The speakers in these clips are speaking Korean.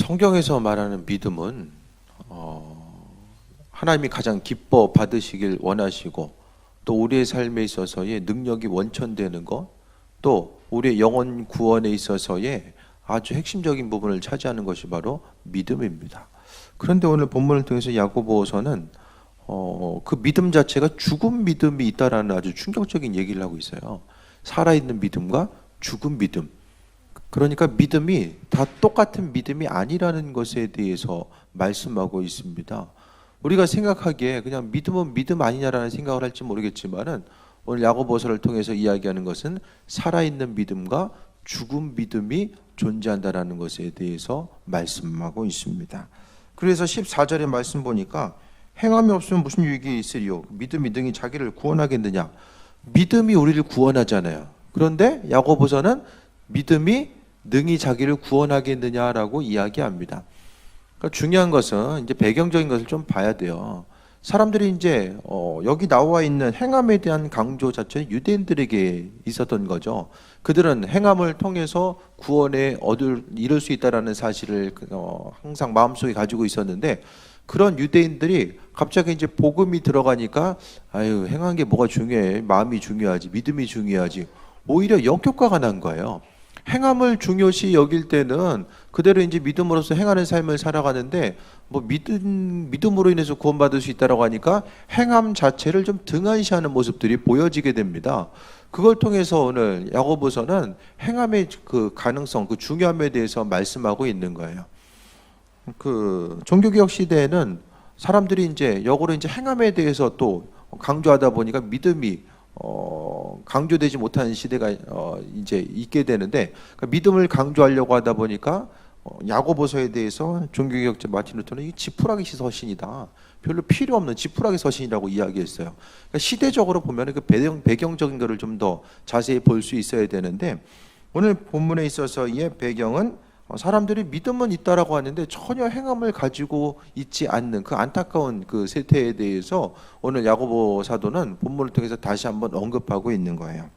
성경에서 말하는 믿음은 하나님이 가장 기뻐 받으시길 원하시고 또 우리의 삶에 있어서의 능력이 원천되는 것, 또 우리의 영혼 구원에 있어서의 아주 핵심적인 부분을 차지하는 것이 바로 믿음입니다. 그런데 오늘 본문을 통해서 야고보서는 그 믿음 자체가 죽은 믿음이 있다라는 아주 충격적인 얘기를 하고 있어요. 살아있는 믿음과 죽은 믿음. 그러니까 믿음이 다 똑같은 믿음이 아니라는 것에 대해서 말씀하고 있습니다. 우리가 생각하기에 그냥 믿음은 믿음 아니냐라는 생각을 할지 모르겠지만은 오늘 야고보서를 통해서 이야기하는 것은 살아있는 믿음과 죽은 믿음이 존재한다라는 것에 대해서 말씀하고 있습니다. 그래서 14절의 말씀 보니까 행함이 없으면 무슨 유익이 있으리요? 믿음이 능히 자기를 구원하겠느냐? 믿음이 우리를 구원하잖아요. 그런데 야고보서는 믿음이 능히 자기를 구원하겠느냐라고 이야기합니다. 그러니까 중요한 것은 이제 배경적인 것을 좀 봐야 돼요. 사람들이 이제 여기 나와 있는 행함에 대한 강조 자체는 유대인들에게 있었던 거죠. 그들은 행함을 통해서 구원에 이룰 수 있다라는 사실을 항상 마음속에 가지고 있었는데, 그런 유대인들이 갑자기 이제 복음이 들어가니까 아유, 행한 게 뭐가 중요해? 마음이 중요하지, 믿음이 중요하지. 오히려 역효과가 난 거예요. 행함을 중요시 여길 때는 그대로 이제 믿음으로써 행하는 삶을 살아가는데, 뭐 믿음으로 인해서 구원받을 수 있다라고 하니까 행함 자체를 좀 등한시하는 모습들이 보여지게 됩니다. 그걸 통해서 오늘 야고보서는 행함의 그 가능성, 그 중요함에 대해서 말씀하고 있는 거예요. 그 종교개혁 시대에는 사람들이 이제 역으로 이제 행함에 대해서 또 강조하다 보니까 믿음이 강조되지 못하는 시대가 이제 있게 되는데, 그러니까 믿음을 강조하려고 하다 보니까 야고보서에 대해서 종교개혁자 마틴 루터는 이 지푸라기 서신이다, 별로 필요 없는 지푸라기 서신이라고 이야기했어요. 그러니까 시대적으로 보면 그 배경적인 것을 좀 더 자세히 볼 수 있어야 되는데, 오늘 본문에 있어서 이 배경은 사람들이 믿음은 있다라고 하는데 전혀 행함을 가지고 있지 않는 그 안타까운 그 세태에 대해서 오늘 야고보 사도는 본문을 통해서 다시 한번 언급하고 있는 거예요.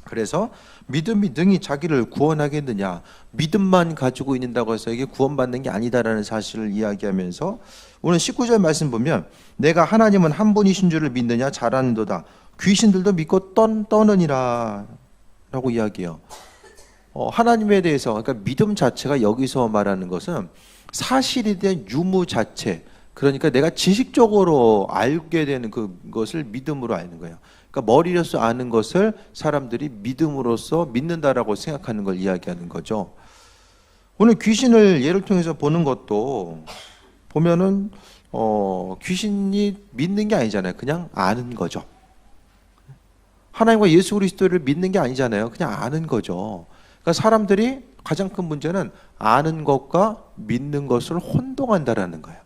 그래서 믿음이 능히 자기를 구원하겠느냐, 믿음만 가지고 있는다고 해서 이게 구원받는 게 아니다라는 사실을 이야기하면서 오늘 19절 말씀 보면 내가 하나님은 한 분이신 줄을 믿느냐 잘하는도다, 귀신들도 믿고 떠느니라 라고 이야기해요. 하나님에 대해서, 그러니까 믿음 자체가 여기서 말하는 것은 사실에 대한 유무 자체, 그러니까 내가 지식적으로 알게 되는 그것을 믿음으로 아는 거예요. 그러니까 머리로서 아는 것을 사람들이 믿음으로써 믿는다라고 생각하는 걸 이야기하는 거죠. 오늘 귀신을 예를 통해서 보는 것도 보면은 귀신이 믿는 게 아니잖아요. 그냥 아는 거죠. 하나님과 예수 그리스도를 믿는 게 아니잖아요. 그냥 아는 거죠. 그러니까 사람들이 가장 큰 문제는 아는 것과 믿는 것을 혼동한다라는 거예요.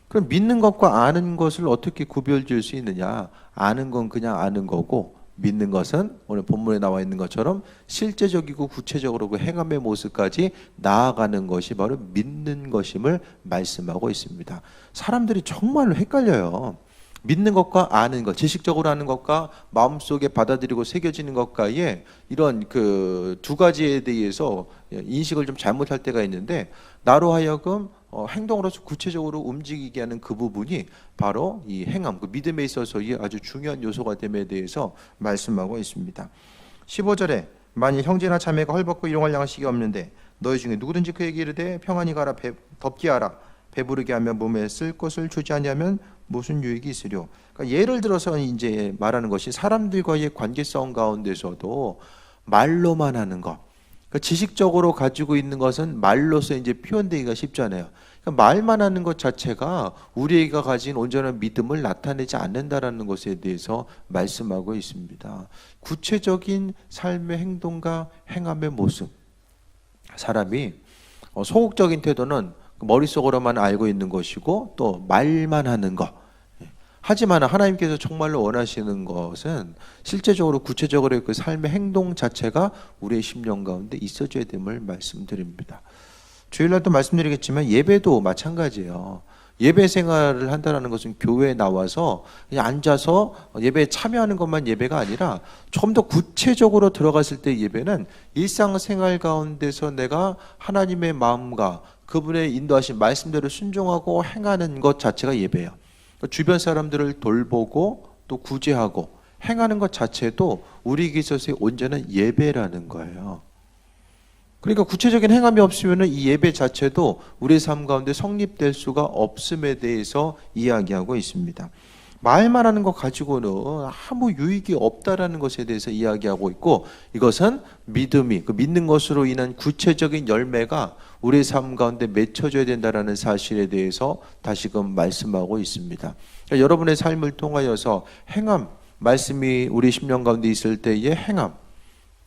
그럼 믿는 것과 아는 것을 어떻게 구별지을 수 있느냐? 아는 건 그냥 아는 거고, 믿는 것은 오늘 본문에 나와 있는 것처럼 실제적이고 구체적으로 그 행함의 모습까지 나아가는 것이 바로 믿는 것임을 말씀하고 있습니다. 사람들이 정말로 헷갈려요. 믿는 것과 아는 것, 지식적으로 아는 것과 마음속에 받아들이고 새겨지는 것과의 이런 그 두 가지에 대해서 인식을 좀 잘못할 때가 있는데, 나로 하여금 행동으로서 구체적으로 움직이게 하는 그 부분이 바로 이 행함, 그 믿음에 있어서의 아주 중요한 요소가 됨에 대해서 말씀하고 있습니다. 15절에 만일 형제나 자매가 헐벗고 일용할 양식이 없는데 너희 중에 누구든지 그에게 이르되 평안히 가라, 덥게 하라, 배부르게 하며 몸에 쓸 것을 주지 아니하면 무슨 유익이 있으려. 그러니까 예를 들어서 이제 말하는 것이 사람들과의 관계 싸움 가운데서도 말로만 하는 것, 그러니까 지식적으로 가지고 있는 것은 말로서 이제 표현되기가 쉽잖아요. 그러니까 말만 하는 것 자체가 우리가 가진 온전한 믿음을 나타내지 않는다라는 것에 대해서 말씀하고 있습니다. 구체적인 삶의 행동과 행함의 모습, 사람이 소극적인 태도는 머릿속으로만 알고 있는 것이고 또 말만 하는 것. 하지만 하나님께서 정말로 원하시는 것은 실제적으로 구체적으로 그 삶의 행동 자체가 우리의 심령 가운데 있어줘야 됨을 말씀드립니다. 주일날도 말씀드리겠지만 예배도 마찬가지예요. 예배 생활을 한다는 것은 교회에 나와서 그냥 앉아서 예배에 참여하는 것만 예배가 아니라 좀 더 구체적으로 들어갔을 때 예배는 일상생활 가운데서 내가 하나님의 마음과 그분의 인도하신 말씀대로 순종하고 행하는 것 자체가 예배예요. 주변 사람들을 돌보고 또 구제하고 행하는 것 자체도 우리에게 있어서의 온전한 예배라는 거예요. 그러니까 구체적인 행함이 없으면 이 예배 자체도 우리의 삶 가운데 성립될 수가 없음에 대해서 이야기하고 있습니다. 말만 하는 것 가지고는 아무 유익이 없다라는 것에 대해서 이야기하고 있고, 이것은 믿음이, 그 믿는 것으로 인한 구체적인 열매가 우리의 삶 가운데 맺혀져야 된다라는 사실에 대해서 다시금 말씀하고 있습니다. 그러니까 여러분의 삶을 통하여서 행함, 말씀이 우리 심령 가운데 있을 때의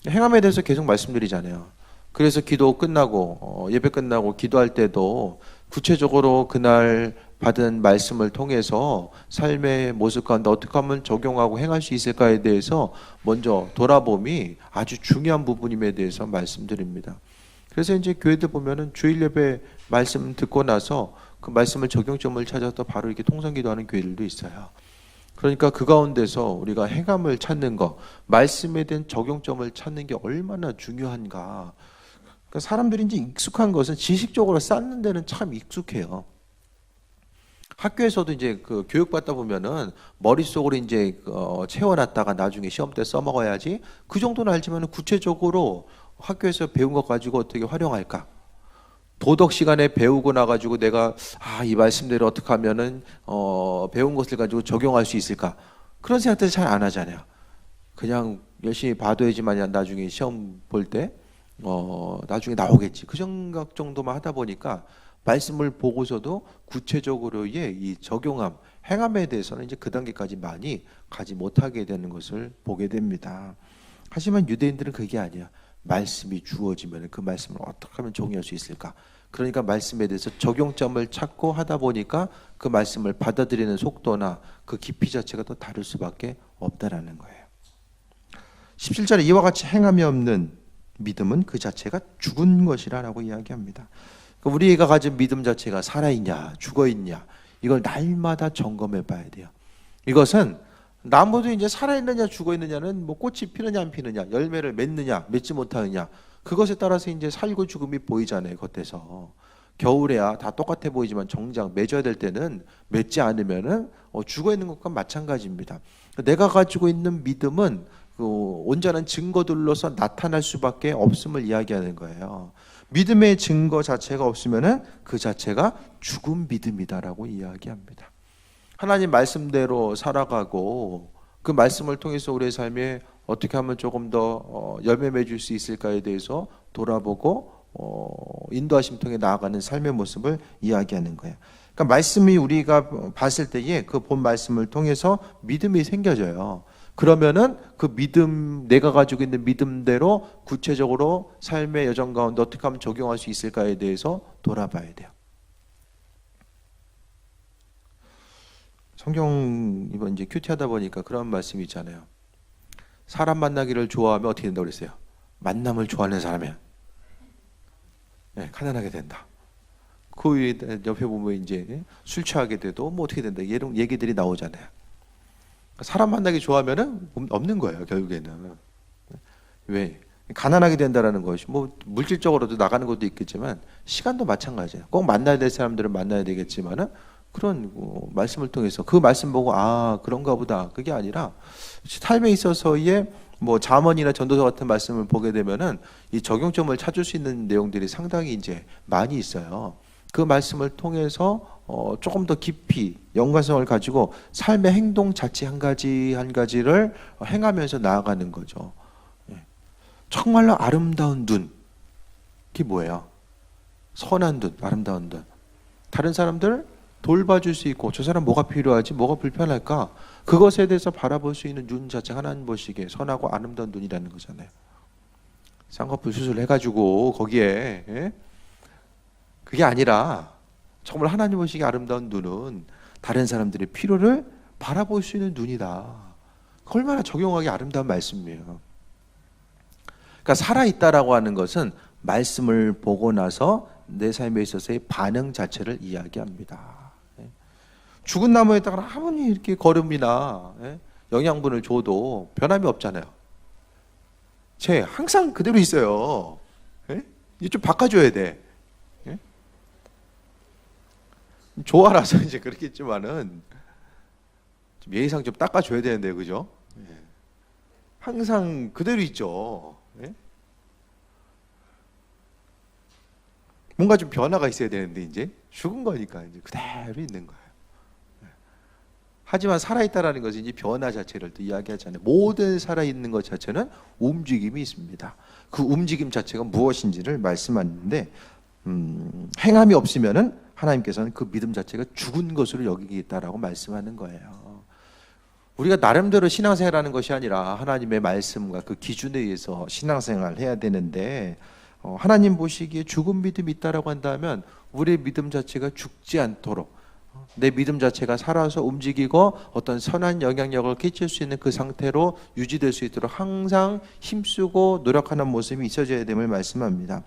행함에 대해서 계속 말씀드리잖아요. 그래서 기도 끝나고 예배 끝나고 기도할 때도 구체적으로 그날 받은 말씀을 통해서 삶의 모습 가운데 어떻게 하면 적용하고 행할 수 있을까에 대해서 먼저 돌아봄이 아주 중요한 부분임에 대해서 말씀드립니다. 그래서 이제 교회들 보면은 주일 예배 말씀 듣고 나서 그 말씀을 적용점을 찾아서 바로 이렇게 통성기도하는 교회들도 있어요. 그러니까 그 가운데서 우리가 행함을 찾는 것, 말씀에 대한 적용점을 찾는 게 얼마나 중요한가. 그러니까 사람들이 이제 익숙한 것은 지식적으로 쌓는 데는 참 익숙해요. 학교에서도 이제 그 교육받다 보면은 머릿속으로 이제 채워놨다가 나중에 시험 때 써먹어야지, 그 정도는 알지만 구체적으로 학교에서 배운 것 가지고 어떻게 활용할까? 도덕 시간에 배우고 나가지고 내가 이 말씀대로 어떻게 하면은 배운 것을 가지고 적용할 수 있을까? 그런 생각들 잘 안 하잖아요. 그냥 열심히 봐둬야지만 나중에 시험 볼 때 나중에 나오겠지. 그 생각 정도만 하다 보니까 말씀을 보고서도 구체적으로의 이 적용함, 행함에 대해서는 이제 그 단계까지 많이 가지 못하게 되는 것을 보게 됩니다. 하지만 유대인들은 그게 아니야. 말씀이 주어지면 그 말씀을 어떻게 하면 적용할 수 있을까? 그러니까 말씀에 대해서 적용점을 찾고 하다 보니까 그 말씀을 받아들이는 속도나 그 깊이 자체가 또 다를 수밖에 없다라는 거예요. 17절에 이와 같이 행함이 없는 믿음은 그 자체가 죽은 것이라고 이야기합니다. 우리가 가진 믿음 자체가 살아있냐 죽어있냐, 이걸 날마다 점검해 봐야 돼요. 이것은 나무도 이제 살아있느냐 죽어있느냐는 뭐 꽃이 피느냐 안 피느냐, 열매를 맺느냐 맺지 못하느냐, 그것에 따라서 이제 살고 죽음이 보이잖아요. 겉에서 겨울에야 다 똑같아 보이지만 정작 맺어야 될 때는 맺지 않으면은 죽어있는 것과 마찬가지입니다. 내가 가지고 있는 믿음은 그 온전한 증거들로서 나타날 수밖에 없음을 이야기하는 거예요. 믿음의 증거 자체가 없으면은 그 자체가 죽은 믿음이다라고 이야기합니다. 하나님 말씀대로 살아가고 그 말씀을 통해서 우리의 삶에 어떻게 하면 조금 더 열매 맺을 수 있을까에 대해서 돌아보고 인도하심 통해 나아가는 삶의 모습을 이야기하는 거예요. 그러니까 말씀이 우리가 봤을 때에 그 본 말씀을 통해서 믿음이 생겨져요. 그러면은 그 믿음, 내가 가지고 있는 믿음대로 구체적으로 삶의 여정 가운데 어떻게 하면 적용할 수 있을까에 대해서 돌아봐야 돼요. 성경 이번 이제 큐티하다 보니까 그런 말씀이 있잖아요. 사람 만나기를 좋아하면 어떻게 된다고 그랬어요? 만남을 좋아하는 사람이야. 네, 가난하게 된다. 그 옆에 보면 이제 술 취하게 돼도 뭐 어떻게 된다, 이런 얘기들이 나오잖아요. 사람 만나기 좋아하면은 없는 거예요, 결국에는. 왜? 가난하게 된다라는 것이 뭐 물질적으로도 나가는 것도 있겠지만 시간도 마찬가지예요. 꼭 만나야 될 사람들은 만나야 되겠지만은 그런 말씀을 통해서 그 말씀 보고 그런가 보다, 그게 아니라 삶에 있어서의 뭐 잠언이나 전도서 같은 말씀을 보게 되면은 이 적용점을 찾을 수 있는 내용들이 상당히 이제 많이 있어요. 그 말씀을 통해서 조금 더 깊이 연관성을 가지고 삶의 행동 자체 한 가지 한 가지를 행하면서 나아가는 거죠. 정말로 아름다운 눈, 그게 뭐예요? 선한 눈, 아름다운 눈. 다른 사람들 돌봐줄 수 있고, 저 사람 뭐가 필요하지, 뭐가 불편할까, 그것에 대해서 바라볼 수 있는 눈 자체가 하나님 보시기에 선하고 아름다운 눈이라는 거잖아요. 쌍꺼풀 수술해가지고 거기에 그게 아니라 정말 하나님 보시기에 아름다운 눈은 다른 사람들의 필요를 바라볼 수 있는 눈이다. 얼마나 적용하기 아름다운 말씀이에요. 그러니까 살아있다라고 하는 것은 말씀을 보고 나서 내 삶에 있어서의 반응 자체를 이야기합니다. 죽은 나무에다가 아무리 이렇게 거름이나 영양분을 줘도 변함이 없잖아요. 항상 그대로 있어요. 이게 좀 바꿔줘야 돼. 좋아라서 이제 그렇겠지만은 좀 예의상 좀 닦아줘야 되는데, 그죠? 예. 항상 그대로 있죠. 예? 뭔가 좀 변화가 있어야 되는데 이제 죽은 거니까 이제 그대로 있는 거예요. 예. 하지만 살아있다라는 것은 이제 변화 자체를 또 이야기하잖아요. 모든 살아있는 것 자체는 움직임이 있습니다. 그 움직임 자체가 무엇인지를 말씀하는데, 행함이 없으면은 하나님께서는 그 믿음 자체가 죽은 것으로 여기겠다라고 말씀하는 거예요. 우리가 나름대로 신앙생활하는 것이 아니라 하나님의 말씀과 그 기준에 의해서 신앙생활을 해야 되는데, 하나님 보시기에 죽은 믿음이 있다라고 한다면 우리의 믿음 자체가 죽지 않도록, 내 믿음 자체가 살아서 움직이고 어떤 선한 영향력을 끼칠 수 있는 그 상태로 유지될 수 있도록 항상 힘쓰고 노력하는 모습이 있어져야 됨을 말씀합니다.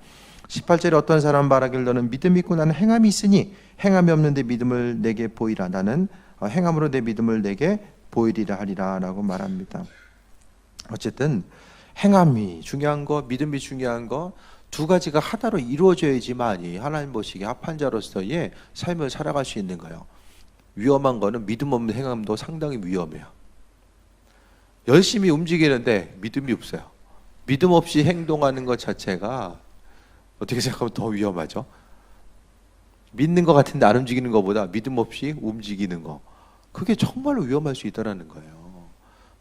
18절에 어떤 사람 말하길 너는 믿음이 있고 나는 행함이 있으니 행함이 없는데 믿음을 내게 보이라. 나는 행함으로 내 믿음을 내게 보이리라 하리라 라고 말합니다. 어쨌든 행함이 중요한 거, 믿음이 중요한 거, 두 가지가 하나로 이루어져야지만이 하나님 보시기에 합한 자로서의 삶을 살아갈 수 있는 거예요. 위험한 거는 믿음 없는 행함도 상당히 위험해요. 열심히 움직이는데 믿음이 없어요. 믿음 없이 행동하는 것 자체가 어떻게 생각하면 더 위험하죠. 믿는 것 같은데 안 움직이는 것보다 믿음 없이 움직이는 거, 그게 정말로 위험할 수 있다는 거예요.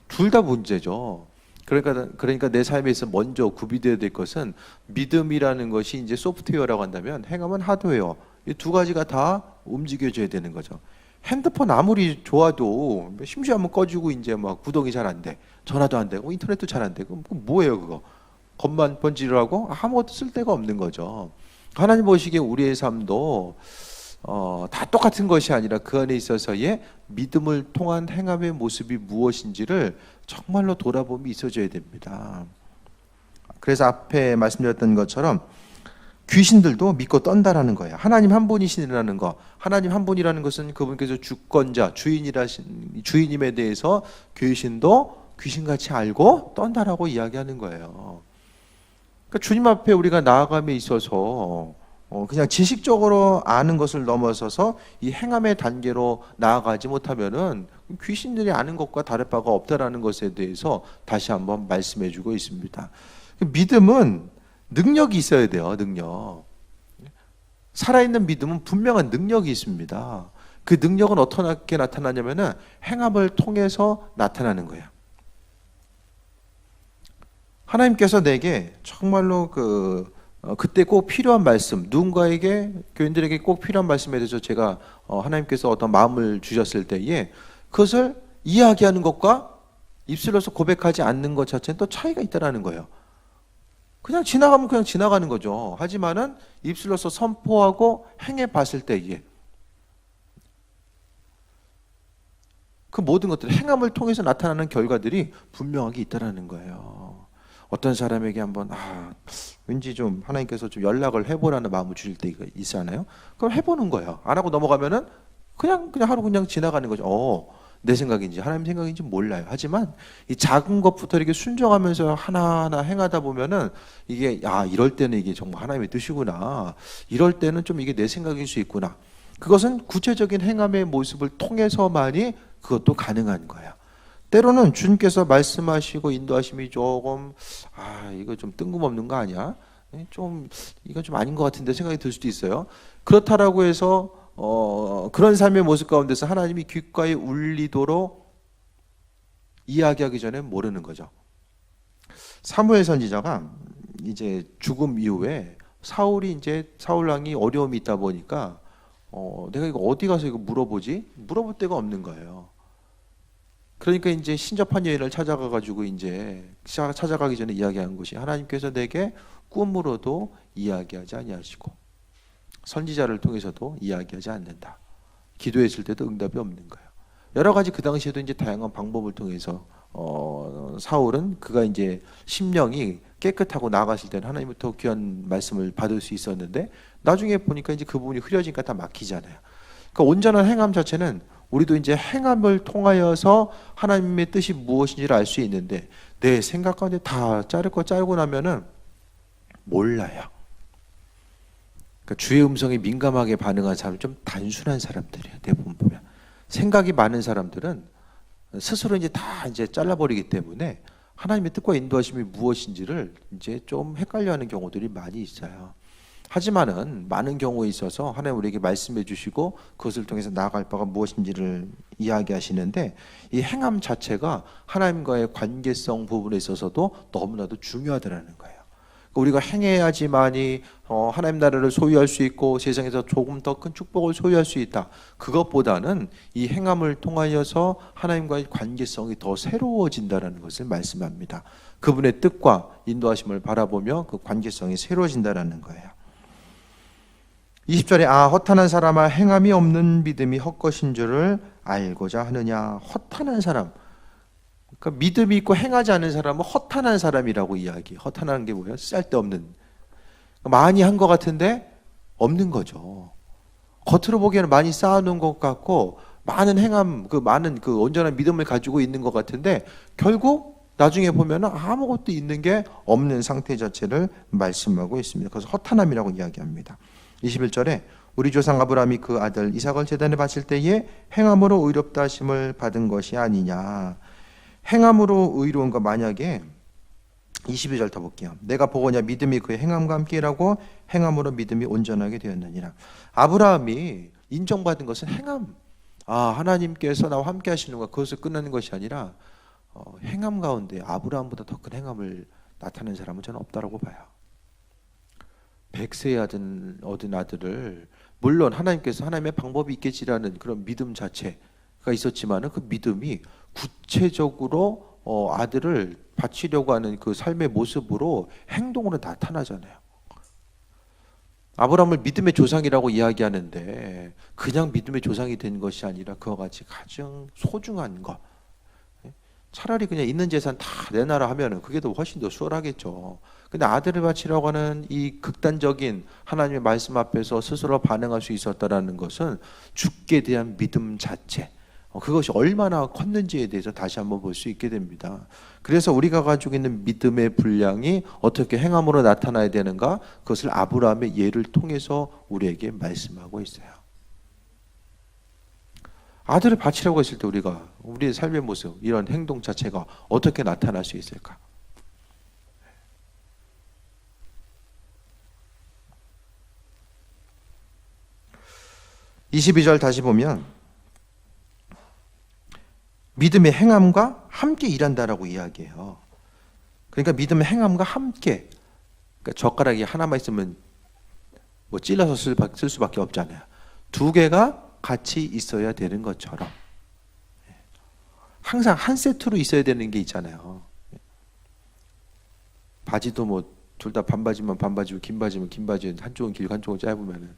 둘 다 문제죠. 그러니까 내 삶에서 먼저 구비되어야 될 것은 믿음이라는 것이 이제 소프트웨어라고 한다면 행함은 하드웨어, 이 두 가지가 다 움직여져야 되는 거죠. 핸드폰 아무리 좋아도 심심하면 꺼지고 이제 막 구동이 잘 안 돼, 전화도 안 되고 인터넷도 잘 안 되고, 그럼 뭐예요 그거? 겉만 번지르하고 아무것도 쓸 데가 없는 거죠. 하나님 보시기에 우리의 삶도 다 똑같은 것이 아니라 그 안에 있어서의 믿음을 통한 행함의 모습이 무엇인지를 정말로 돌아봄이 있어져야 됩니다. 그래서 앞에 말씀드렸던 것처럼 귀신들도 믿고 떤다라는 거예요. 하나님 한 분이시라는 거, 하나님 한 분이라는 것은 그분께서 주권자, 주인임에 대해서 귀신도 귀신같이 알고 떤다라고 이야기하는 거예요. 그러니까 주님 앞에 우리가 나아감에 있어서 그냥 지식적으로 아는 것을 넘어서서 이 행함의 단계로 나아가지 못하면은 귀신들이 아는 것과 다를 바가 없다라는 것에 대해서 다시 한번 말씀해주고 있습니다. 믿음은 능력이 있어야 돼요. 능력. 살아있는 믿음은 분명한 능력이 있습니다. 그 능력은 어떻게 나타나냐면은 행함을 통해서 나타나는 거예요. 하나님께서 내게 정말로 그때 꼭 필요한 말씀, 누군가에게, 교인들에게 꼭 필요한 말씀에 대해서 제가 하나님께서 어떤 마음을 주셨을 때에 그것을 이야기하는 것과 입술로서 고백하지 않는 것 자체는 또 차이가 있다는 거예요. 그냥 지나가면 그냥 지나가는 거죠. 하지만은 입술로서 선포하고 행해 봤을 때에 그 모든 것들, 행함을 통해서 나타나는 결과들이 분명하게 있다는 거예요. 어떤 사람에게 한번 왠지 좀 하나님께서 좀 연락을 해보라는 마음을 주실 때가 있잖아요. 그럼 해보는 거예요. 안 하고 넘어가면은 그냥 하루 그냥 지나가는 거죠. 내 생각인지 하나님 생각인지 몰라요. 하지만 이 작은 것부터 이렇게 순종하면서 하나하나 행하다 보면은 이게 이럴 때는 이게 정말 하나님의 뜻이구나, 이럴 때는 좀 이게 내 생각일 수 있구나, 그것은 구체적인 행함의 모습을 통해서만이 그것도 가능한 거예요. 때로는 주님께서 말씀하시고 인도하심이 조금 이거 좀 뜬금없는 거 아니야? 이건 좀 아닌 것 같은데 생각이 들 수도 있어요. 그렇다라고 해서 그런 삶의 모습 가운데서 하나님이 귓가에 울리도록 이야기하기 전에 모르는 거죠. 사무엘 선지자가 이제 죽음 이후에 사울 왕이 어려움이 있다 보니까 내가 이거 어디 가서 이거 물어보지? 물어볼 데가 없는 거예요. 그러니까 이제 신접한 여인을 찾아가가지고 이제 찾아가기 전에 이야기한 것이, 하나님께서 내게 꿈으로도 이야기하지 아니하시고 선지자를 통해서도 이야기하지 않는다. 기도했을 때도 응답이 없는 거예요. 여러 가지 그 당시에도 이제 다양한 방법을 통해서 사울은 그가 이제 심령이 깨끗하고 나아갔을 때는 하나님부터 귀한 말씀을 받을 수 있었는데, 나중에 보니까 이제 그 부분이 흐려지니까 다 막히잖아요. 그러니까 온전한 행함 자체는 우리도 이제 행함을 통하여서 하나님의 뜻이 무엇인지를 알 수 있는데, 내 생각 가운데 다 자르고 나면은 몰라요. 그러니까 주의 음성에 민감하게 반응한 사람은 좀 단순한 사람들이에요. 대부분 보면 생각이 많은 사람들은 스스로 이제 잘라버리기 때문에 하나님의 뜻과 인도하심이 무엇인지를 이제 좀 헷갈려하는 경우들이 많이 있어요. 하지만은 많은 경우에 있어서 하나님 우리에게 말씀해 주시고 그것을 통해서 나아갈 바가 무엇인지를 이야기하시는데 이 행함 자체가 하나님과의 관계성 부분에 있어서도 너무나도 중요하다는 거예요. 우리가 행해야지만이 하나님 나라를 소유할 수 있고 세상에서 조금 더 큰 축복을 소유할 수 있다. 그것보다는 이 행함을 통하여서 하나님과의 관계성이 더 새로워진다는 것을 말씀합니다. 그분의 뜻과 인도하심을 바라보며 그 관계성이 새로워진다는 거예요. 20절에 허탄한 사람아 행함이 없는 믿음이 헛것인 줄을 알고자 하느냐. 허탄한 사람, 그러니까 믿음이 있고 행하지 않은 사람은 허탄한 사람이라고 이야기. 허탄한 게 뭐예요? 쓸데없는, 많이 한 것 같은데 없는 거죠. 겉으로 보기에는 많이 쌓아놓은 것 같고 많은 행함, 많은 온전한 믿음을 가지고 있는 것 같은데 결국 나중에 보면 아무것도 있는 게 없는 상태 자체를 말씀하고 있습니다. 그래서 허탄함이라고 이야기합니다. 21절에 우리 조상 아브라함이 그 아들 이삭을 제단에 바칠 때에 행함으로 의롭다 하심을 받은 것이 아니냐. 행함으로 의로운 거, 만약에 22절 더 볼게요. 내가 보거냐 믿음이 그의 행함과 함께 일하고 행함으로 믿음이 온전하게 되었느니라. 아브라함이 인정받은 것은 행함. 하나님께서 나와 함께 하시는 것, 그것을 끝내는 것이 아니라 행함 가운데 아브라함보다 더 큰 행함을 나타내는 사람은 저는 없다라고 봐요. 100세에 얻은 아들을, 물론 하나님께서 하나님의 방법이 있겠지라는 그런 믿음 자체가 있었지만은 그 믿음이 구체적으로 아들을 바치려고 하는 그 삶의 모습으로 행동으로 나타나잖아요. 아브라함을 믿음의 조상이라고 이야기하는데 그냥 믿음의 조상이 된 것이 아니라 그와 같이 가장 소중한 것, 차라리 그냥 있는 재산 다 내놔라 하면은 그게 더 훨씬 더 수월하겠죠. 근데 아들을 바치려고 하는 이 극단적인 하나님의 말씀 앞에서 스스로 반응할 수 있었다라는 것은 죽게 대한 믿음 자체, 그것이 얼마나 컸는지에 대해서 다시 한번 볼 수 있게 됩니다. 그래서 우리가 가지고 있는 믿음의 분량이 어떻게 행함으로 나타나야 되는가, 그것을 아브라함의 예를 통해서 우리에게 말씀하고 있어요. 아들을 바치려고 했을 때 우리의 삶의 모습, 이런 행동 자체가 어떻게 나타날 수 있을까? (22절) 다시 보면 믿음의 행함과 함께 일한다라고 이야기해요. 그러니까 믿음의 행함과 함께, 그러니까 젓가락이 하나만 있으면 뭐 찔러서 쓸 수밖에 없잖아요. 두 개가 같이 있어야 되는 것처럼 항상 한 세트로 있어야 되는 게 있잖아요. 바지도 뭐 둘 다 반바지면 반바지고 긴 바지면 긴 바지, 한쪽은 길고 한쪽은 짧으면은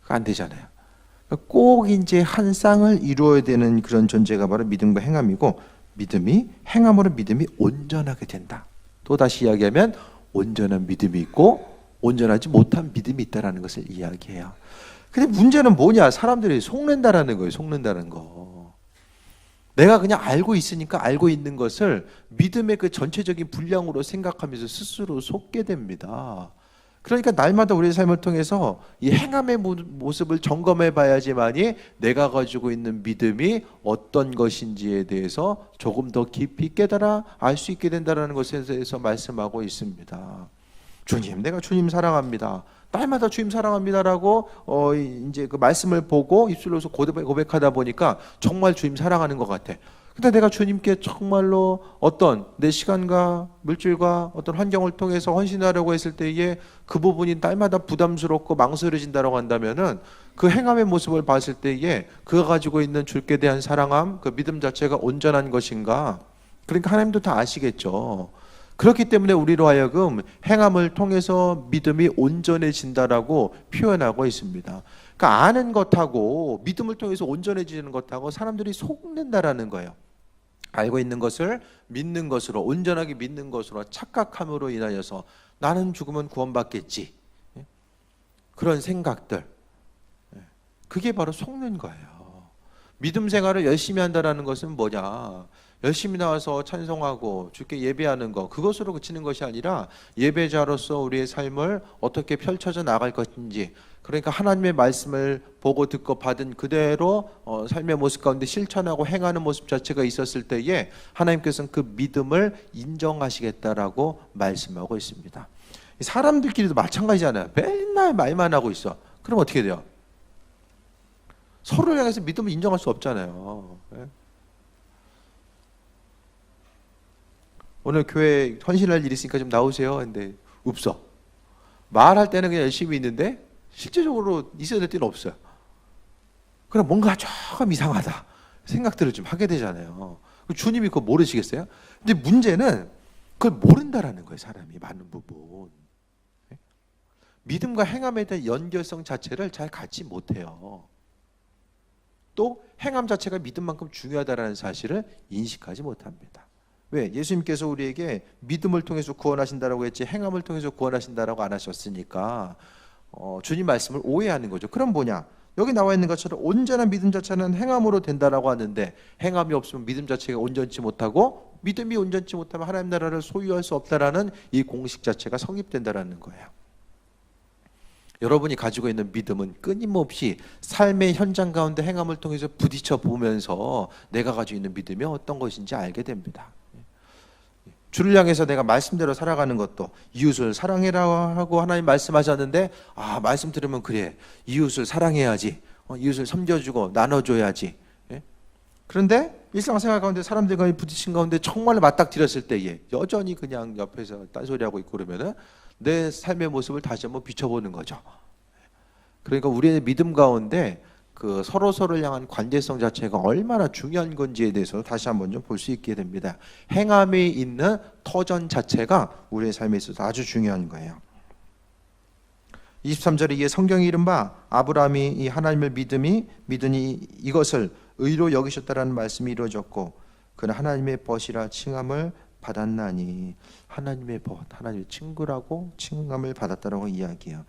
안 되잖아요. 꼭 이제 한 쌍을 이루어야 되는 그런 존재가 바로 믿음과 행함이고, 믿음이 행함으로 믿음이 온전하게 된다. 또 다시 이야기하면 온전한 믿음이 있고 온전하지 못한 믿음이 있다라는 것을 이야기해요. 근데 문제는 뭐냐? 사람들이 속는다라는 거예요. 속는다는 거. 내가 그냥 알고 있으니까 알고 있는 것을 믿음의 그 전체적인 분량으로 생각하면서 스스로 속게 됩니다. 그러니까 날마다 우리의 삶을 통해서 이 행함의 모습을 점검해 봐야지만이 내가 가지고 있는 믿음이 어떤 것인지에 대해서 조금 더 깊이 깨달아 알 수 있게 된다는 것에 대해서 말씀하고 있습니다. 주님, 내가 주님 사랑합니다. 날마다 주님 사랑합니다라고 이제 그 말씀을 보고 입술로서 고백하다 보니까 정말 주님 사랑하는 것 같아. 근데 내가 주님께 정말로 어떤 내 시간과 물질과 어떤 환경을 통해서 헌신하려고 했을 때에 그 부분이 날마다 부담스럽고 망설여진다고 한다면은 그 행함의 모습을 봤을 때에 그가 가지고 있는 주께 대한 사랑함, 그 믿음 자체가 온전한 것인가? 그러니까 하나님도 다 아시겠죠. 그렇기 때문에 우리로 하여금 행함을 통해서 믿음이 온전해진다라고 표현하고 있습니다. 그러니까 아는 것하고 믿음을 통해서 온전해지는 것하고 사람들이 속는다라는 거예요. 알고 있는 것을 믿는 것으로, 온전하게 믿는 것으로 착각함으로 인하여서 나는 죽으면 구원받겠지, 그런 생각들, 그게 바로 속는 거예요. 믿음 생활을 열심히 한다는 것은 뭐냐? 열심히 나와서 찬송하고 주께 예배하는 것, 그것으로 그치는 것이 아니라 예배자로서 우리의 삶을 어떻게 펼쳐져 나갈 것인지, 그러니까 하나님의 말씀을 보고 듣고 받은 그대로 삶의 모습 가운데 실천하고 행하는 모습 자체가 있었을 때에 하나님께서는 그 믿음을 인정하시겠다라고 말씀하고 있습니다. 사람들끼리도 마찬가지잖아요. 맨날 말만 하고 있어. 그럼 어떻게 돼요? 서로를 향해서 믿음을 인정할 수 없잖아요. 오늘 교회 헌신할 일 있으니까 좀 나오세요. 근데 없어. 말할 때는 그냥 열심히 있는데 실제적으로 있어야 될 때는 없어요. 그럼 뭔가 조금 이상하다 생각들을 좀 하게 되잖아요. 주님이 그거 모르시겠어요? 근데 문제는 그걸 모른다라는 거예요. 사람이 많은 부분. 믿음과 행함에 대한 연결성 자체를 잘 갖지 못해요. 또 행함 자체가 믿음만큼 중요하다는 사실을 인식하지 못합니다. 왜? 예수님께서 우리에게 믿음을 통해서 구원하신다라고 했지 행함을 통해서 구원하신다라고 안 하셨으니까 주님 말씀을 오해하는 거죠. 그럼 뭐냐? 여기 나와 있는 것처럼 온전한 믿음 자체는 행함으로 된다라고 하는데, 행함이 없으면 믿음 자체가 온전치 못하고, 믿음이 온전치 못하면 하나님 나라를 소유할 수 없다라는 이 공식 자체가 성립된다라는 거예요. 여러분이 가지고 있는 믿음은 끊임없이 삶의 현장 가운데 행함을 통해서 부딪혀 보면서 내가 가지고 있는 믿음이 어떤 것인지 알게 됩니다. 주를 향해서 내가 말씀대로 살아가는 것도, 이웃을 사랑해라 하고 하나님 말씀하셨는데, 말씀 들으면 그래, 이웃을 사랑해야지, 이웃을 섬겨주고 나눠줘야지. 그런데 일상생활 가운데 사람들과 부딪힌 가운데 정말로 맞닥뜨렸을 때에 여전히 그냥 옆에서 딴소리하고 있고 그러면은 내 삶의 모습을 다시 한번 비춰보는 거죠. 그러니까 우리의 믿음 가운데 그 서로를 향한 관계성 자체가 얼마나 중요한 건지에 대해서 다시 한번 좀 볼 수 있게 됩니다. 행함에 있는 터전 자체가 우리의 삶에 있어서 아주 중요한 거예요. 23절에 이에 성경이 이른바 아브라함이 이 하나님을 믿으니 이것을 의로 여기셨다라는 말씀이 이루어졌고, 그는 하나님의 벗이라 칭함을 받았나니, 하나님의 벗, 하나님의 친구라고 칭함을 받았다라고 이야기해요.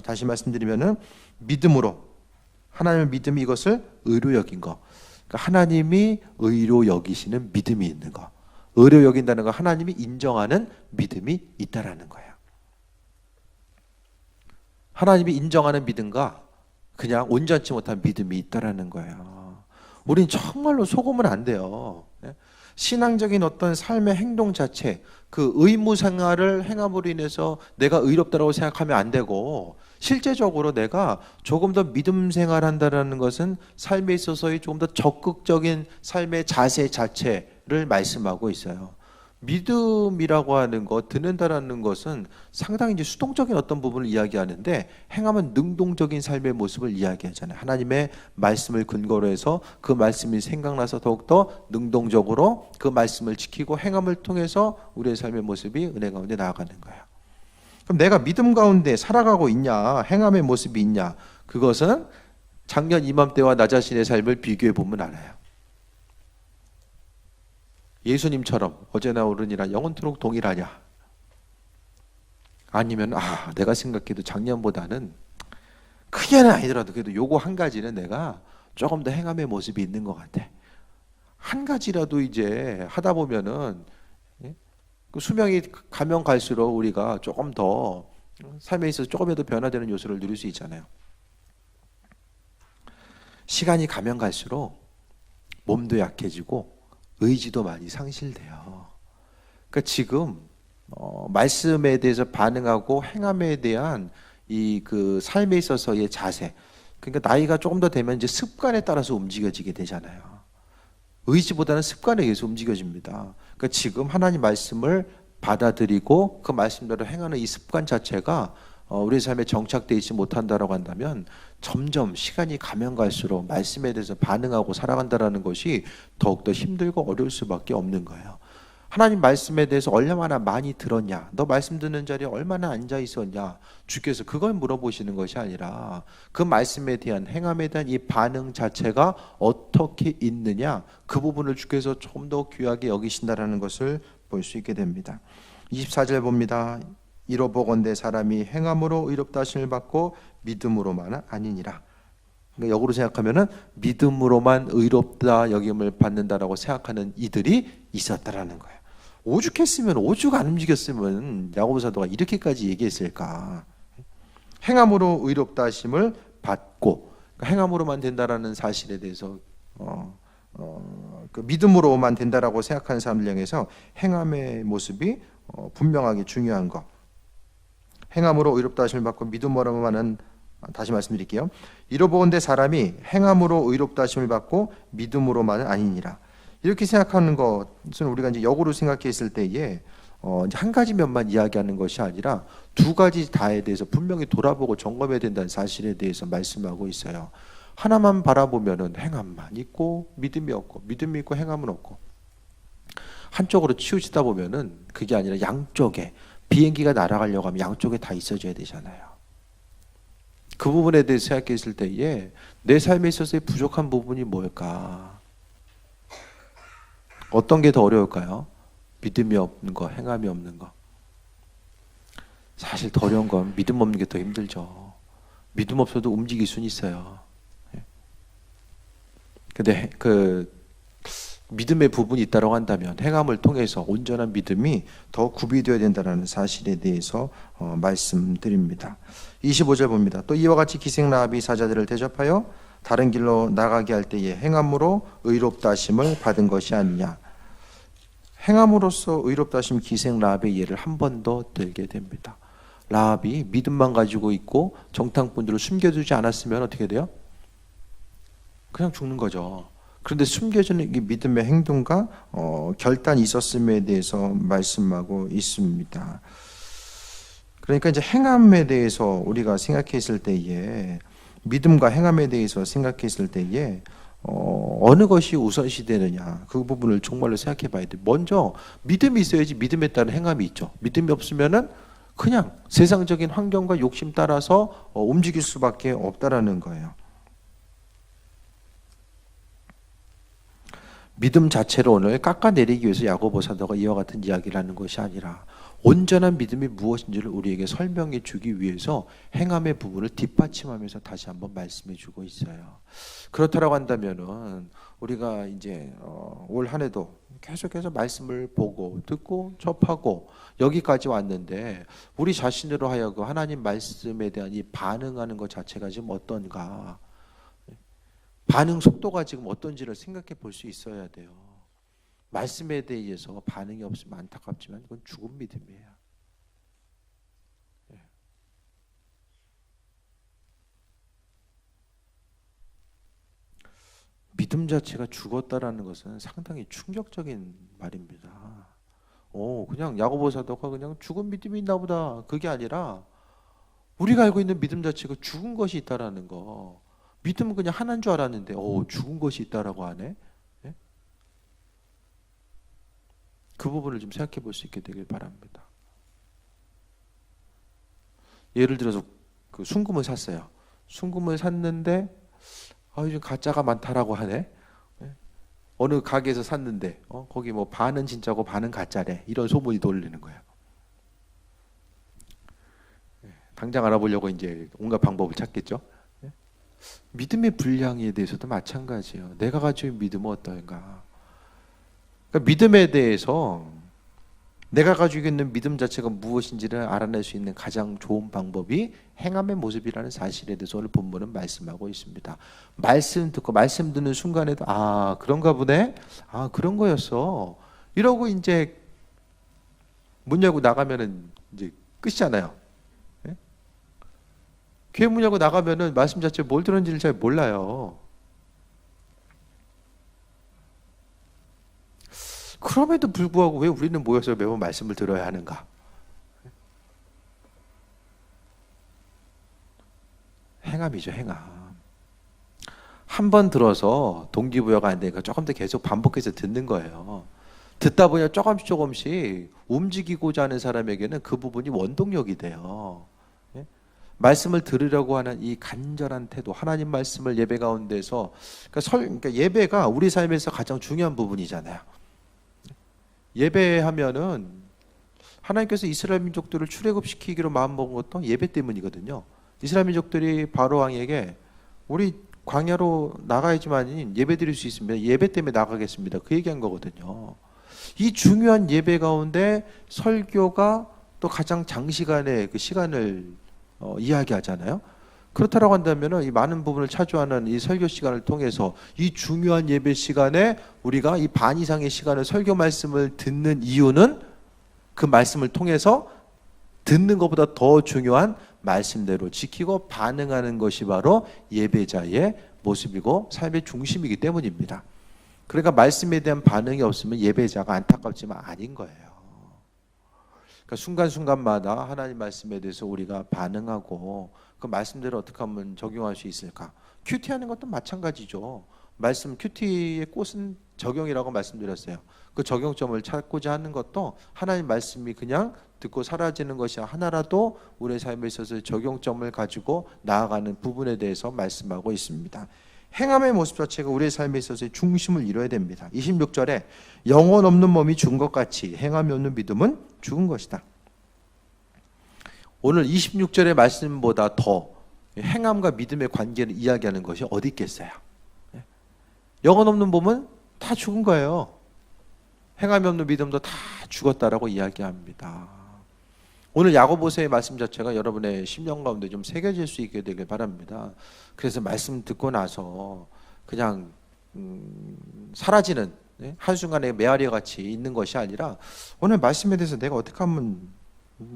다시 말씀드리면은 믿음으로, 하나님을 믿음이 이것을 의로 여긴 거, 그러니까 하나님이 의로 여기시는 믿음이 있는 거, 의로 여긴다는 거, 하나님이 인정하는 믿음이 있다라는 거예요. 하나님이 인정하는 믿음과 그냥 온전치 못한 믿음이 있다라는 거예요. 우린 정말로 속으면 안 돼요. 신앙적인 어떤 삶의 행동 자체, 그 의무 생활을 행함으로 인해서 내가 의롭다고 생각하면 안 되고, 실제적으로 내가 조금 더 믿음 생활한다는 것은 삶에 있어서의 조금 더 적극적인 삶의 자세 자체를 말씀하고 있어요. 믿음이라고 하는 것, 듣는다라는 것은 상당히 이제 수동적인 어떤 부분을 이야기하는데, 행함은 능동적인 삶의 모습을 이야기하잖아요. 하나님의 말씀을 근거로 해서 그 말씀이 생각나서 더욱더 능동적으로 그 말씀을 지키고 행함을 통해서 우리의 삶의 모습이 은혜 가운데 나아가는 거예요. 그럼 내가 믿음 가운데 살아가고 있냐, 행함의 모습이 있냐, 그것은 작년 이맘때와 나 자신의 삶을 비교해 보면 알아요. 예수님처럼 어제나 오늘이나 영원토록 동일하냐? 아니면 내가 생각해도 작년보다는 크게는 아니더라도 그래도 요거 한 가지는 내가 조금 더 행함의 모습이 있는 것 같아. 한 가지라도 이제 하다 보면은 그 수명이 가면 갈수록 우리가 조금 더 삶에 있어서 조금이라도 변화되는 요소를 누릴 수 있잖아요. 시간이 가면 갈수록 몸도 약해지고 의지도 많이 상실돼요. 그러니까 지금 말씀에 대해서 반응하고 행함에 대한 이 그 삶에 있어서의 자세, 그러니까 나이가 조금 더 되면 이제 습관에 따라서 움직여지게 되잖아요. 의지보다는 습관에 의해서 움직여집니다. 그러니까 지금 하나님 말씀을 받아들이고 그 말씀대로 행하는 이 습관 자체가 우리 삶에 정착되어 있지 못한다라고 한다면, 점점 시간이 가면 갈수록 말씀에 대해서 반응하고 살아간다라는 것이 더욱더 힘들고 어려울 수밖에 없는 거예요. 하나님 말씀에 대해서 얼마나 많이 들었냐, 너 말씀 듣는 자리에 얼마나 앉아 있었냐, 주께서 그걸 물어보시는 것이 아니라 그 말씀에 대한 행함에 대한 이 반응 자체가 어떻게 있느냐, 그 부분을 주께서 좀 더 귀하게 여기신다라는 것을 볼 수 있게 됩니다. 24절 봅니다. 이로 보건대 사람이 행함으로 의롭다 하심을 받고 믿음으로만 아니니라. 그러니까 역으로 생각하면은 믿음으로만 의롭다 여김을 받는다라고 생각하는 이들이 있었다라는 거예요. 오죽했으면, 오죽 안 움직였으면 야고보 사도가 이렇게까지 얘기했을까? 행함으로 의롭다 하심을 받고, 그러니까 행함으로만 된다라는 사실에 대해서 그 믿음으로만 된다라고 생각하는 사람들 향해서 행함의 모습이 분명하게 중요한 것. 행함으로 의롭다 하심을 받고 믿음으로만은, 다시 말씀드릴게요. 이로보건대 사람이 행함으로 의롭다 하심을 받고 믿음으로만은 아니니라. 이렇게 생각하는 것은 우리가 이제 역으로 생각했을 때에 이제 한 가지 면만 이야기하는 것이 아니라 두 가지 다에 대해서 분명히 돌아보고 점검해야 된다는 사실에 대해서 말씀하고 있어요. 하나만 바라보면은 행함만 있고 믿음이 없고, 믿음이 있고 행함은 없고, 한쪽으로 치우치다 보면은 그게 아니라 양쪽에, 비행기가 날아가려고 하면 양쪽에 다 있어줘야 되잖아요. 그 부분에 대해서 생각했을 때에 내 삶에 있어서의 부족한 부분이 뭘까? 어떤 게 더 어려울까요? 믿음이 없는 거, 행함이 없는 거. 사실 더 어려운 건 믿음 없는 게 더 힘들죠. 믿음 없어도 움직일 수는 있어요. 근데 그 믿음의 부분이 있다고 한다면 행함을 통해서 온전한 믿음이 더 구비되어야 된다는 사실에 대해서 말씀드립니다. 25절 봅니다. 또 이와 같이 기생 라합이 사자들을 대접하여 다른 길로 나가게 할 때에 행함으로 의롭다 하심을 받은 것이 아니냐. 행함으로써 의롭다 하심 기생 라합의 예를 한 번 더 들게 됩니다. 라합이 믿음만 가지고 있고 정탐꾼들을 숨겨두지 않았으면 어떻게 돼요? 그냥 죽는 거죠. 그런데 숨겨지는 이 믿음의 행동과 결단이 있었음에 대해서 말씀하고 있습니다. 그러니까 이제 행함에 대해서 우리가 생각했을 때에, 믿음과 행함에 대해서 생각했을 때에 어느 것이 우선시 되느냐, 그 부분을 정말로 생각해 봐야 돼요. 먼저 믿음이 있어야지 믿음에 따른 행함이 있죠. 믿음이 없으면은 그냥 세상적인 환경과 욕심 따라서 움직일 수밖에 없다라는 거예요. 믿음 자체로 오늘 깎아내리기 위해서 야고보 사도가 이와 같은 이야기를 하는 것이 아니라 온전한 믿음이 무엇인지를 우리에게 설명해 주기 위해서 행함의 부분을 뒷받침하면서 다시 한번 말씀해 주고 있어요. 그렇다라고 한다면은 우리가 이제 올 한 해도 계속해서 말씀을 보고 듣고 접하고 여기까지 왔는데 우리 자신으로 하여금 하나님 말씀에 대한 이 반응하는 것 자체가 지금 어떤가, 반응 속도가 지금 어떤지를 생각해 볼 수 있어야 돼요. 말씀에 대해서 반응이 없으면 안타깝지만 이건 죽은 믿음이에요. 믿음 자체가 죽었다라는 것은 상당히 충격적인 말입니다. 그냥 야고보 사도가 그냥 죽은 믿음이 있나 보다, 그게 아니라 우리가 알고 있는 믿음 자체가 죽은 것이 있다라는 거. 믿음은 그냥 하나인 줄 알았는데 죽은 것이 있다라고 하네. 예? 그 부분을 좀 생각해 볼 수 있게 되길 바랍니다. 예를 들어서 그 순금을 샀어요. 순금을 샀는데 요즘 가짜가 많다라고 하네. 예? 어느 가게에서 샀는데 거기 뭐 반은 진짜고 반은 가짜래, 이런 소문이 돌리는 거예요. 당장 알아보려고 이제 온갖 방법을 찾겠죠. 믿음의 분량에 대해서도 마찬가지예요. 내가 가지고 있는 믿음은 어떤가? 그러니까 믿음에 대해서 내가 가지고 있는 믿음 자체가 무엇인지를 알아낼 수 있는 가장 좋은 방법이 행함의 모습이라는 사실에 대해서 오늘 본문은 말씀하고 있습니다. 말씀 듣고 말씀 듣는 순간에도 그런가 보네, 그런 거였어, 이러고 이제 문 열고 나가면은 이제 끝이잖아요. 교회 문 열고 나가면은 말씀 자체 뭘 들었는지를 잘 몰라요. 그럼에도 불구하고 왜 우리는 모여서 매번 말씀을 들어야 하는가? 행함이죠, 행함. 한 번 들어서 동기부여가 안 되니까 조금 더 계속 반복해서 듣는 거예요. 듣다 보니 조금씩 움직이고자 하는 사람에게는 그 부분이 원동력이 돼요. 말씀을 들으려고 하는 이 간절한 태도, 하나님 말씀을 예배 가운데서, 그러니까 예배가 우리 삶에서 가장 중요한 부분이잖아요. 예배하면은 하나님께서 이스라엘 민족들을 출애굽시키기로 마음먹은 것도 예배 때문이거든요. 이스라엘 민족들이 바로 왕에게 우리 광야로 나가야지만 예배 드릴 수 있습니다. 예배 때문에 나가겠습니다. 그 얘기한 거거든요. 이 중요한 예배 가운데 설교가 또 가장 장시간의 그 시간을 이야기하잖아요. 그렇다고 한다면 이 많은 부분을 차지하는 이 설교 시간을 통해서 이 중요한 예배 시간에 우리가 이 반 이상의 시간을 설교 말씀을 듣는 이유는 그 말씀을 통해서 듣는 것보다 더 중요한 말씀대로 지키고 반응하는 것이 바로 예배자의 모습이고 삶의 중심이기 때문입니다. 그러니까 말씀에 대한 반응이 없으면 예배자가 안타깝지만 아닌 거예요. 그러니까 순간순간마다 하나님 말씀에 대해서 우리가 반응하고 그 말씀대로 어떻게 하면 적용할 수 있을까? 큐티하는 것도 마찬가지죠. 말씀 큐티의 꽃은 적용이라고 말씀드렸어요. 그 적용점을 찾고자 하는 것도 하나님 말씀이 그냥 듣고 사라지는 것이 하나라도 우리의 삶에 있어서 적용점을 가지고 나아가는 부분에 대해서 말씀하고 있습니다. 행함의 모습 자체가 우리의 삶에 있어서의 중심을 이뤄야 됩니다. 26절에 영혼 없는 몸이 죽은 것 같이 행함이 없는 믿음은 죽은 것이다. 오늘 26절의 말씀보다 더 행함과 믿음의 관계를 이야기하는 것이 어디 있겠어요? 영혼 없는 몸은 다 죽은 거예요. 행함이 없는 믿음도 다 죽었다라고 이야기합니다. 오늘 야고보서의 말씀 자체가 여러분의 심령 가운데 좀 새겨질 수 있게 되길 바랍니다. 그래서 말씀 듣고 나서 그냥 사라지는 한순간에 메아리 같이 있는 것이 아니라 오늘 말씀에 대해서 내가 어떻게 하면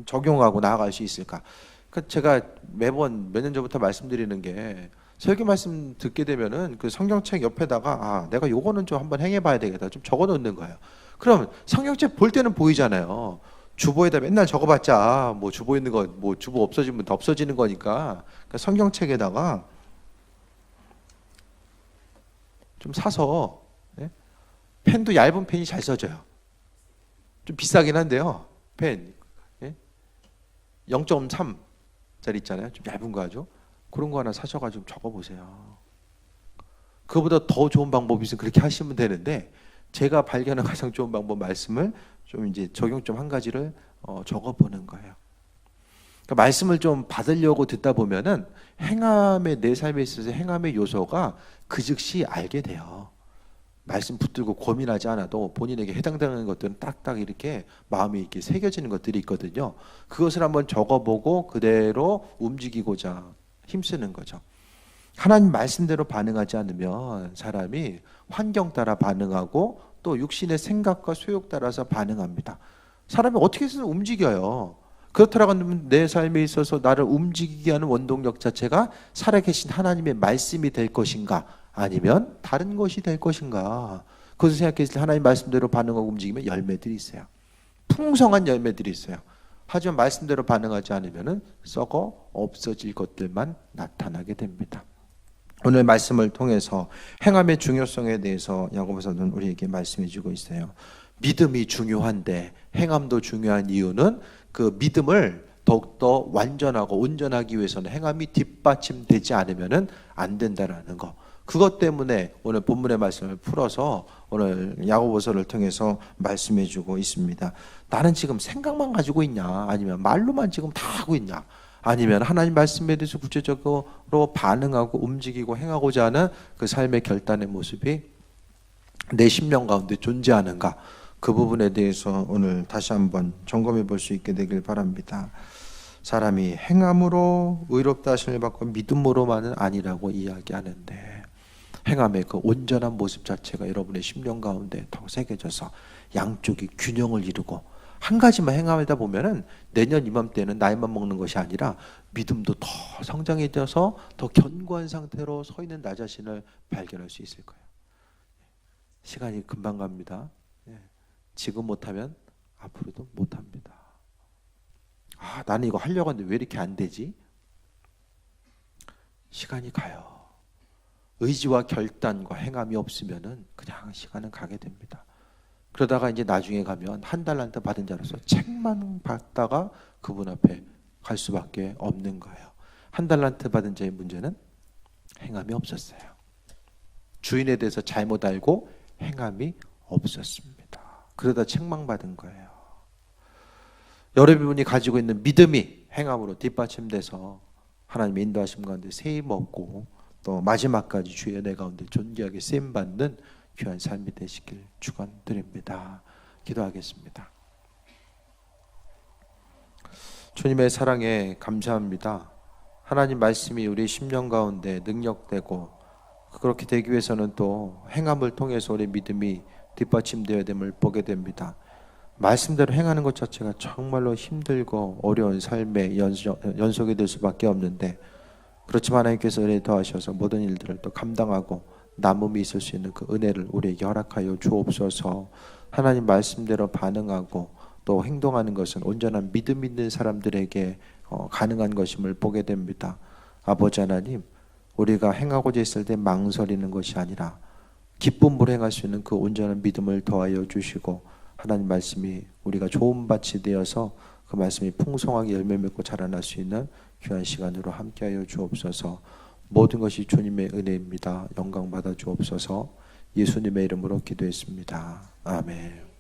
적용하고 나아갈 수 있을까? 그러니까 제가 매번 몇 년 전부터 말씀드리는 게 설교 말씀 듣게 되면은 그 성경책 옆에다가 내가 요거는 좀 한번 행해봐야 되겠다 좀 적어놓는 거예요. 그럼 성경책 볼 때는 보이잖아요. 주보에다 맨날 적어봤자 뭐 주보 있는 거 뭐 주보 없어지면 더 없어지는 거니까 그러니까 성경책에다가 좀 사서 펜도 얇은 펜이 잘 써져요. 좀 비싸긴 한데요. 펜 0.3짜리 있잖아요. 좀 얇은 거 하죠. 그런 거 하나 사셔가지고 적어보세요. 그거보다 더 좋은 방법이 있으면 그렇게 하시면 되는데 제가 발견한 가장 좋은 방법 말씀을 좀 이제 적용점 한 가지를 적어보는 거예요. 그러니까 말씀을 좀 받으려고 듣다 보면은 행함의 내 삶에 있어서 행함의 요소가 그 즉시 알게 돼요. 말씀 붙들고 고민하지 않아도 본인에게 해당되는 것들은 딱딱 이렇게 마음에 이렇게 새겨지는 것들이 있거든요. 그것을 한번 적어보고 그대로 움직이고자 힘쓰는 거죠. 하나님 말씀대로 반응하지 않으면 사람이 환경 따라 반응하고 또 육신의 생각과 소욕 따라서 반응합니다. 사람이 어떻게 해서 움직여요. 그렇다고 하면 내 삶에 있어서 나를 움직이게 하는 원동력 자체가 살아계신 하나님의 말씀이 될 것인가 아니면 다른 것이 될 것인가. 그것을 생각했을 때 하나님 말씀대로 반응하고 움직이면 열매들이 있어요. 풍성한 열매들이 있어요. 하지만 말씀대로 반응하지 않으면 썩어 없어질 것들만 나타나게 됩니다. 오늘 말씀을 통해서 행함의 중요성에 대해서 야고보서는 우리에게 말씀해 주고 있어요. 믿음이 중요한데 행함도 중요한 이유는 그 믿음을 더욱더 완전하고 온전하기 위해서는 행함이 뒷받침되지 않으면 안 된다라는 거. 그것 때문에 오늘 본문의 말씀을 풀어서 오늘 야고보서를 통해서 말씀해 주고 있습니다. 나는 지금 생각만 가지고 있냐 아니면 말로만 지금 다 하고 있냐 아니면 하나님 말씀에 대해서 구체적으로 반응하고 움직이고 행하고자 하는 그 삶의 결단의 모습이 내 심령 가운데 존재하는가, 그 부분에 대해서 오늘 다시 한번 점검해 볼 수 있게 되길 바랍니다. 사람이 행함으로 의롭다 하심을 받고 믿음으로만은 아니라고 이야기하는데 행함의 그 온전한 모습 자체가 여러분의 심령 가운데 더 새겨져서 양쪽이 균형을 이루고 한 가지만 행하다 보면은 내년 이맘때는 나이만 먹는 것이 아니라 믿음도 더 성장해져서 더 견고한 상태로 서 있는 나 자신을 발견할 수 있을 거예요. 시간이 금방 갑니다. 지금 못하면 앞으로도 못합니다. 나는 이거 하려고 하는데 왜 이렇게 안 되지? 시간이 가요. 의지와 결단과 행함이 없으면은 그냥 시간은 가게 됩니다. 그러다가 이제 나중에 가면 한 달란트 받은 자로서 책만 받다가 그분 앞에 갈 수밖에 없는 거예요. 한 달란트 받은 자의 문제는 행함이 없었어요. 주인에 대해서 잘못 알고 행함이 없었습니다. 그러다 책망 받은 거예요. 여러분이 가지고 있는 믿음이 행함으로 뒷받침돼서 하나님의 인도하심 가운데 세임 얻고 또 마지막까지 주의 은혜 가운데 존귀하게 쓰임 받는 귀한 삶이 되시길 축원드립니다. 기도하겠습니다. 주님의 사랑에 감사합니다. 하나님 말씀이 우리 심령 가운데 능력되고 그렇게 되기 위해서는 또 행함을 통해서 우리 믿음이 뒷받침되어야 됨을 보게 됩니다. 말씀대로 행하는 것 자체가 정말로 힘들고 어려운 삶의 연속이 될 수밖에 없는데, 그렇지만 하나님께서 은혜 더하셔서 모든 일들을 또 감당하고 남음이 있을 수 있는 그 은혜를 우리에게 허락하여 주옵소서. 하나님 말씀대로 반응하고 또 행동하는 것은 온전한 믿음 있는 사람들에게 가능한 것임을 보게 됩니다. 아버지 하나님, 우리가 행하고자 했을 때 망설이는 것이 아니라 기쁨으로 행할 수 있는 그 온전한 믿음을 더하여 주시고, 하나님 말씀이 우리가 좋은 밭이 되어서 그 말씀이 풍성하게 열매 맺고 자라날 수 있는 귀한 시간으로 함께하여 주옵소서. 모든 것이 주님의 은혜입니다. 영광 받아 주옵소서. 예수님의 이름으로 기도했습니다. 아멘.